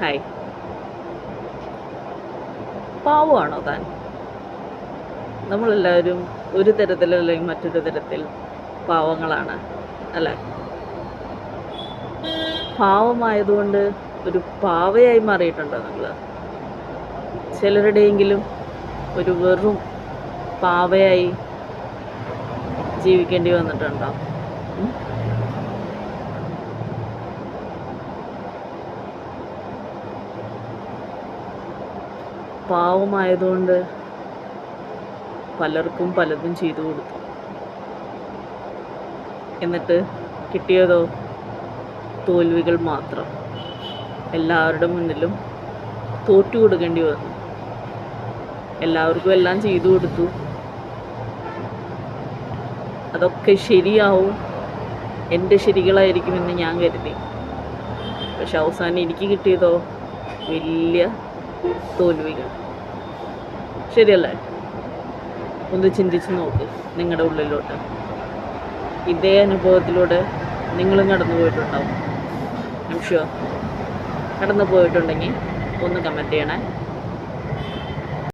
Hi. പാവമാണോ താൻ? നമ്മളെല്ലാവരും ഒരു തരത്തിലല്ലെങ്കിൽ മറ്റൊരു തരത്തിൽ പാവങ്ങളാണ് അല്ലേ? പാവമായതുകൊണ്ട് ഒരു പാവയായി മാറിയിട്ടുണ്ടോ നിങ്ങൾ? ചിലരുടെയെങ്കിലും ഒരു വെറും പാവയായി ജീവിക്കേണ്ടി വന്നിട്ടുണ്ടോ? പാവമായതുകൊണ്ട് പലർക്കും പലതും ചെയ്തു കൊടുത്തു. എന്നിട്ട് കിട്ടിയതോ തോൽവികൾ മാത്രം. എല്ലാവരുടെ മുന്നിലും തോറ്റു കൊടുക്കേണ്ടി വന്നു. എല്ലാവർക്കും എല്ലാം ചെയ്തു കൊടുത്തു. അതൊക്കെ ശരിയാവും, എൻ്റെ ശരികളായിരിക്കുമെന്ന് ഞാൻ കരുതി. പക്ഷെ അവസാനം എനിക്ക് കിട്ടിയതോ വലിയ തോൽവികൾ. ശരിയല്ലേ? ഒന്ന് ചിന്തിച്ച് നോക്ക് നിങ്ങളുടെ ഉള്ളിലോട്ട്. ഇതേ അനുഭവത്തിലൂടെ നിങ്ങളും കടന്നു പോയിട്ടുണ്ടാവും. I am sure. കടന്നു പോയിട്ടുണ്ടെങ്കിൽ ഒന്ന് കമൻറ്റ് ചെയ്യണേ.